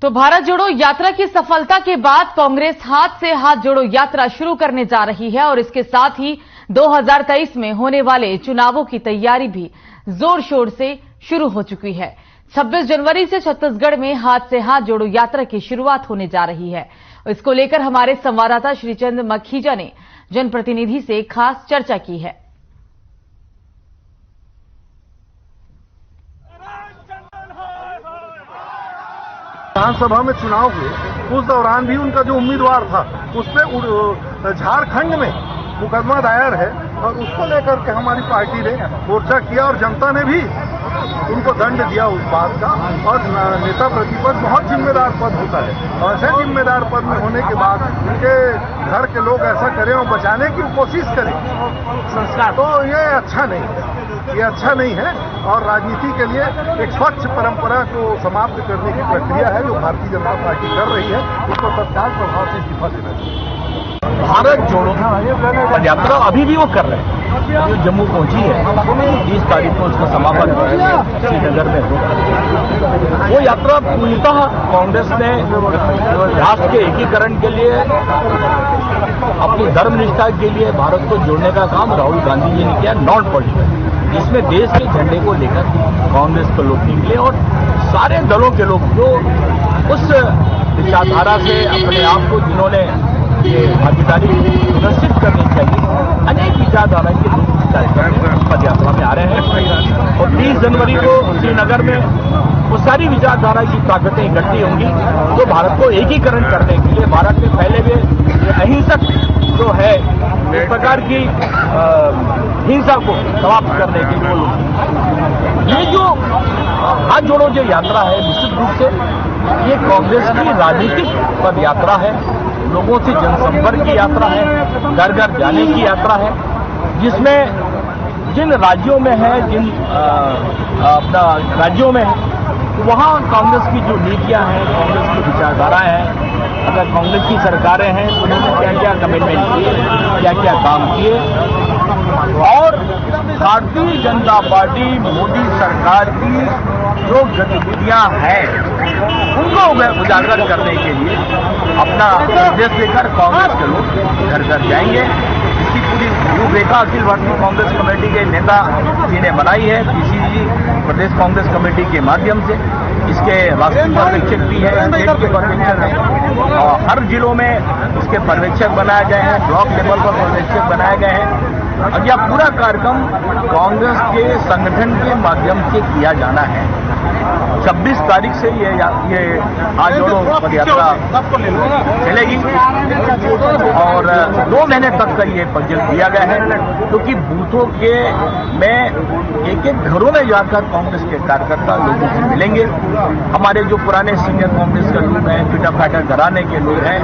तो भारत जोड़ो यात्रा की सफलता के बाद कांग्रेस हाथ से हाथ जोड़ो यात्रा शुरू करने जा रही है और इसके साथ ही 2023 में होने वाले चुनावों की तैयारी भी जोर शोर से शुरू हो चुकी है। 26 जनवरी से छत्तीसगढ़ में हाथ से हाथ जोड़ो यात्रा की शुरुआत होने जा रही है। इसको लेकर हमारे संवाददाता श्रीचंद मखीजा ने जनप्रतिनिधि से खास चर्चा की है। विधानसभा में चुनाव हुए उस दौरान भी उनका जो उम्मीदवार था उस पर झारखंड में मुकदमा दायर है और उसको लेकर के हमारी पार्टी ने मोर्चा किया और जनता ने भी उनको दंड दिया उस बात का। और नेता प्रतिपक्ष बहुत जिम्मेदार पद होता है और ऐसे जिम्मेदार पद में होने के बाद उनके घर के लोग ऐसा करें और बचाने की कोशिश करें संस्कार, तो ये अच्छा नहीं है, ये अच्छा नहीं है। और राजनीति के लिए एक स्वच्छ परंपरा को समाप्त करने की प्रक्रिया है जो भारतीय जनता पार्टी कर रही है, उसको तत्काल प्रभाव से इस्तीफा देना चाहिए। भारत जोड़ो यात्रा अभी भी वो कर रहे हैं, जो जम्मू पहुंची है 30 तारीख को उसका समापन श्रीनगर में होगा। वो यात्रा पूर्णतः कांग्रेस ने राष्ट्र के एकीकरण के लिए, अपनी धर्मनिष्ठा के लिए भारत को जोड़ने का काम राहुल गांधी जी ने किया, नॉन पॉलिटिकल, जिसमें देश के झंडे को लेकर कांग्रेस के लोग निकले और सारे दलों के लोग जो उस विचारधारा से अपने आप को जिन्होंने ये भागीदारी सुनिश्चित करनी चाहिए, अनेक विचारधारा के लोग इस कार्यक्रम पद यात्रा में आ रहे हैं। और 30 जनवरी को श्रीनगर में वो सारी विचारधारा की ताकतें इकट्ठी होंगी जो भारत को एकीकरण करने के लिए, भारत में फैले हुए अहिंसक जो है इस प्रकार की हिंसा को समाप्त करने के लिए ये जो हाथ जोड़ो जो यात्रा है, निश्चित रूप से ये कांग्रेस की राजनीतिक पद यात्रा है, लोगों से जनसंपर्क की यात्रा है, घर घर जाने की यात्रा है, जिसमें जिन राज्यों में है, जिन अपना राज्यों में है, वहाँ कांग्रेस की जो नीतियां हैं, कांग्रेस की विचारधाराएं हैं, अगर कांग्रेस की सरकारें हैं तो उन्होंने क्या क्या कमिटमेंट किए, क्या क्या काम किए, और भारतीय जनता पार्टी मोदी सरकार की जो गतिविधियां हैं उनको उजागर करने के लिए अपना संदेश लेकर कांग्रेस के लोग घर घर जाएंगे। इसकी पूरी रूपरेखा अखिल भारतीय कांग्रेस कमेटी के नेता जी ने बनाई है, पीसीसी प्रदेश कांग्रेस कमेटी के माध्यम से। इसके राष्ट्रीय पर्यवेक्षक भी है, स्टेट के पर्यवेक्षक हैं और हर जिलों में इसके पर्यवेक्षक बनाए गए हैं, ब्लॉक लेवल पर पर्यवेक्षक बनाए गए हैं। और यह पूरा कार्यक्रम कांग्रेस के संगठन के माध्यम से किया जाना है। 26 तारीख से ये हाथ जोड़ो पदयात्रा चलेगी और 2 महीने तक का ये बजट दिया गया है, क्योंकि बूथों के में एक घरों में जाकर कांग्रेस के कार्यकर्ता लोगों से मिलेंगे। हमारे जो पुराने सीनियर कांग्रेस के लोग हैं, पिटा फाटा घराने के लोग हैं,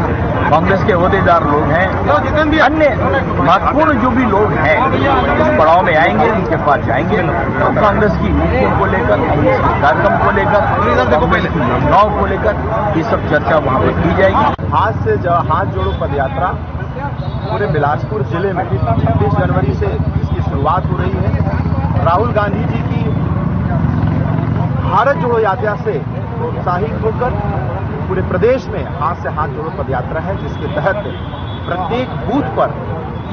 कांग्रेस के ओहदेदार लोग हैं, अन्य महत्वपूर्ण जो भी लोग हैं इस पड़ाव में आएंगे, उनके पास जाएंगे और कांग्रेस की नीतियों को लेकर, कांग्रेस के कार्यक्रम को लेकर, कांग्रेस की योजनाओं को लेकर ये सब चर्चा वहां पर की जाएगी। हाथ जोड़ो पदयात्रा पूरे बिलासपुर जिले में 26 जनवरी से इसकी शुरुआत हो रही है। राहुल गांधी जी की भारत जोड़ो यात्रा से प्रोत्साहित होकर पूरे प्रदेश में हाथ से हाथ जोड़ो पदयात्रा है, जिसके तहत प्रत्येक बूथ पर,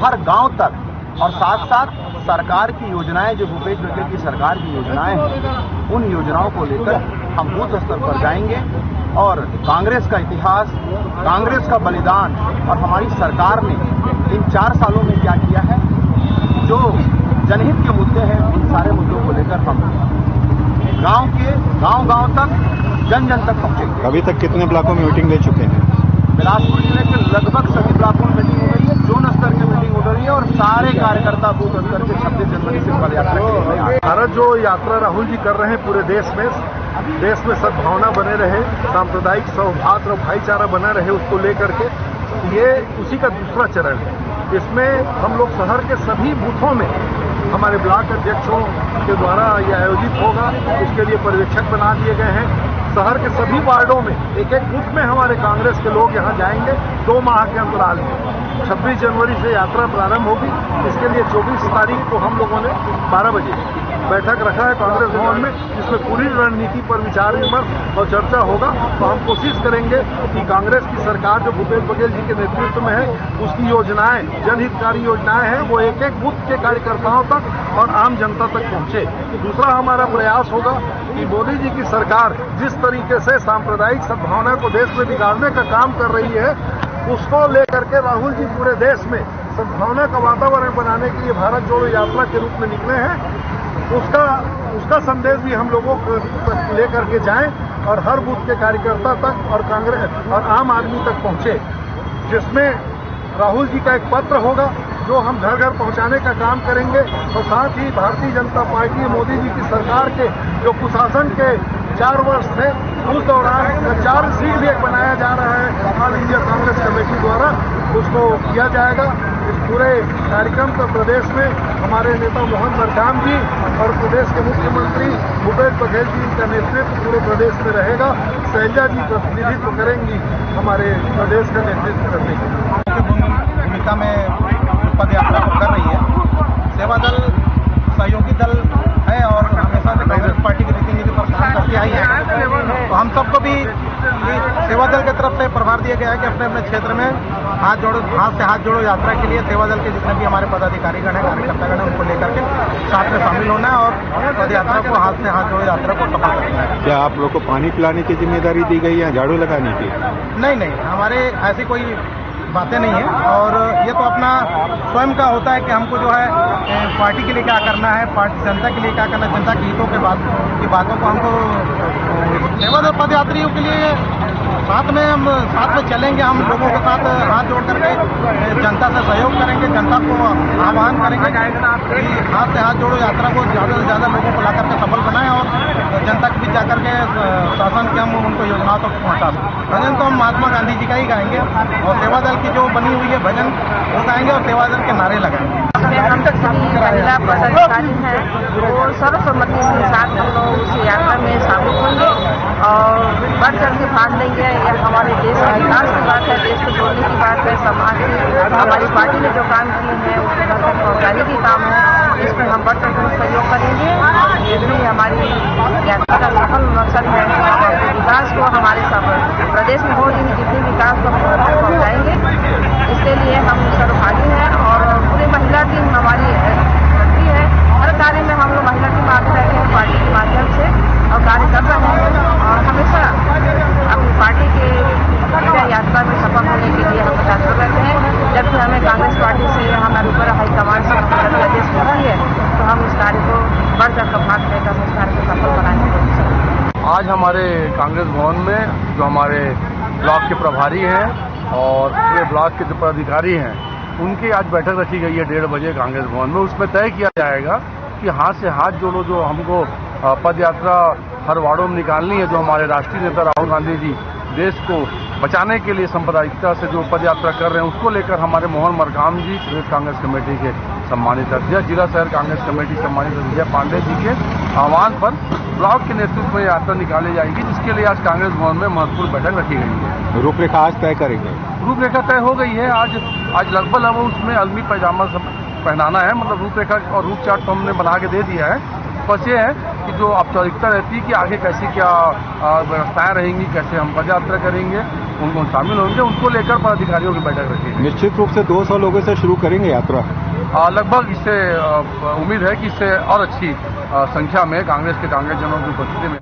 हर गांव तक और साथ साथ सरकार की योजनाएं, जो भूपेश बघेल की सरकार की योजनाएं हैं, उन योजनाओं को लेकर हम बूथ स्तर पर जाएंगे और कांग्रेस का इतिहास, कांग्रेस का बलिदान और हमारी सरकार ने इन 4 सालों में क्या किया है, जो जनहित के मुद्दे हैं, उन सारे मुद्दों को लेकर हम गांव तक, जन जन तक पहुंचेंगे। अभी तक कितने ब्लॉकों में मीटिंग ले चुके हैं? बिलासपुर जिले के लगभग सभी ब्लॉकों में मीटिंग हो रही है, जोन स्तर की मीटिंग हो रही है और सारे कार्यकर्ता बूथ स्तर से 26 जनवरी से पदयात्रा के लिए। भारत जो यात्रा राहुल जी कर रहे हैं पूरे देश में सद्भावना बने रहे, सांप्रदायिक सौहार्द और भाईचारा बना रहे, उसको लेकर के ये उसी का दूसरा चरण है। इसमें हम लोग शहर के सभी बूथों में हमारे ब्लॉक अध्यक्षों के द्वारा ये आयोजित होगा, इसके लिए पर्यवेक्षक बना दिए गए हैं। शहर के सभी वार्डों में एक एक बूथ में हमारे कांग्रेस के लोग यहाँ जाएंगे 2 माह के अंतराल में। 26 जनवरी से यात्रा प्रारंभ होगी। इसके लिए 24 तारीख को हम लोगों ने 12 बजे बैठक रखा है कांग्रेस भवन में, जिसमें पूरी रणनीति पर विचार विमर्श और चर्चा होगा। तो हम कोशिश करेंगे कि कांग्रेस की सरकार जो भूपेश बघेल जी के नेतृत्व में है, उसकी योजनाएं, जनहितकारी योजनाएं हैं, वो एक एक बूथ के कार्यकर्ताओं तक और आम जनता तक पहुंचे। दूसरा हमारा प्रयास होगा कि मोदी जी की सरकार जिस तरीके से सांप्रदायिक सद्भावना को देश में बिगाड़ने का काम कर रही है, उसको लेकर के राहुल जी पूरे देश में सद्भावना का वातावरण बनाने के लिए भारत जोड़ो यात्रा के रूप में निकले हैं। उसका संदेश भी हम लोगों को लेकर के जाएं और हर बूथ के कार्यकर्ता तक और कांग्रेस और आम आदमी तक पहुंचे, जिसमें राहुल जी का एक पत्र होगा जो हम घर घर पहुंचाने का काम करेंगे। और साथ ही भारतीय जनता पार्टी मोदी जी की सरकार के जो कुशासन के 4 वर्ष थे, उस दौरान 4 सीट भी एक बनाया जा रहा है ऑल इंडिया कांग्रेस कमेटी द्वारा, उसको किया जाएगा। इस पूरे कार्यक्रम को प्रदेश में हमारे नेता मोहन मरकाम जी और प्रदेश के मुख्यमंत्री भूपेश बघेल जी का नेतृत्व पूरे प्रदेश में रहेगा। शैलजा जी प्रतिनिधित्व करेंगी हमारे प्रदेश का नेतृत्व करने की भूमिका में पद यात्रा कर रही है। सेवा दल सहयोगी दल है और हमेशा से कांग्रेस पार्टी की रीति नीति पर काम करती आई है। तो हम सबको भी सेवा दल की तरफ से प्रभार दिया गया है कि अपने अपने क्षेत्र में हाथ से हाथ जोड़ो यात्रा के लिए सेवा दल के जितने भी हमारे पदाधिकारीगण हैं, कार्यकर्तागण हैं, उनको लेकर के साथ में शामिल होना है और पद यात्रा को हाथ से हाथ जोड़ो यात्रा को सफल करना है। क्या आप लोग को पानी पिलाने की जिम्मेदारी दी गई है, झाड़ू लगाने की? नहीं, हमारे ऐसी कोई बातें नहीं है और ये तो अपना स्वयं का होता है कि हमको जो है पार्टी के लिए क्या करना है, पार्टी जनता के लिए क्या करना है, जनता के हितों की बातों को हमको सेवा दल पदयात्रियों के लिए साथ में चलेंगे। हम लोगों के साथ हाथ जोड़ करके जनता से सहयोग करेंगे, जनता को आह्वान करेंगे कि हाथ से हाथ जोड़ो यात्रा को ज़्यादा से ज़्यादा लोगों को ला करके सफल बनाएं और जनता के बीच जाकर के शासन के हम उनको योजनाओं तक पहुँचा दें। भजन तो हम महात्मा गांधी जी का ही गाएंगे और सेवा दल की जो बनी हुई है भजन वो गाएंगे और सेवा दल के नारे लगाएंगे। हम तक सभी महिला पदाधिकारी हैं, वो सर्वसम्मति के साथ हम लोग उस यात्रा में शामिल होंगे और बढ़ चढ़ के भाग लेंगे। यह हमारे देश के विकास की बात है, देश को जोड़ने की बात है। समाज की हमारी पार्टी ने जो काम किए हैं उसको घर तक पहुँचाने की काम है, इसमें हम बढ़ चढ़ कर सहयोग करेंगे। यही हमारी यात्रा का सफल मकसद है। विकास को हमारे प्रदेश में हो रही जितनी विकास को पहुँचाएंगे, इसके लिए हम सर्वभागी हैं और पूरी महिला टीम हमारी करती है। हर कार्य में हम लोग महिला टीम आगे रहते हैं पार्टी के माध्यम से और कार्य कर रहे हैं और हमेशा अपनी पार्टी के यात्रा में सफल होने के लिए हम तत्पर रहते हैं। जब भी हमें कांग्रेस पार्टी से हमारे ऊपर हाईकमान से आदेश मिलती है तो हम इस कार्य को बढ़ चढ़ कर भाग लेकर इस कार्य को सफल बनाएंगे। आज हमारे कांग्रेस भवन में जो हमारे ब्लॉक के प्रभारी हैं और पूरे ब्लॉक के जो पदाधिकारी हैं, उनकी आज बैठक रखी गई है 1:30 बजे कांग्रेस भवन में। उसमें तय किया जाएगा कि हाथ से हाथ जोड़ो जो हमको पद यात्रा हर वार्डों में निकालनी है, जो हमारे राष्ट्रीय नेता राहुल गांधी जी देश को बचाने के लिए सांप्रदायिकता से जो पद यात्रा कर रहे हैं, उसको लेकर हमारे मोहन मरकाम जी प्रदेश कांग्रेस कमेटी के सम्मानित अध्यक्ष, जिला शहर कांग्रेस कमेटी सम्मानित विजय पांडे जी के आह्वान पर ब्लॉक के नेतृत्व में यात्रा निकाली जाएगी, जिसके लिए आज कांग्रेस भवन में महत्वपूर्ण बैठक रखी गई है। रूपरेखा आज तय करेंगे? रूपरेखा तय हो गई है। आज लगभग हमें उसमें अलमी पैजामा सब पहनाना है, मतलब रूपरेखा और रूप चार्ट तो हमने बना के दे दिया है। बस ये है कि जो औपचारिकता रहती है कि आगे कैसी क्या व्यवस्थाएं रहेंगी, कैसे हम पद यात्रा करेंगे, उनको शामिल होंगे, उनको लेकर पदाधिकारियों की बैठक रखेंगे। निश्चित रूप से 200 लोगों से शुरू करेंगे यात्रा। लगभग इससे उम्मीद है कि इससे और अच्छी संख्या में कांग्रेस के कांग्रेसजनों की उपस्थिति में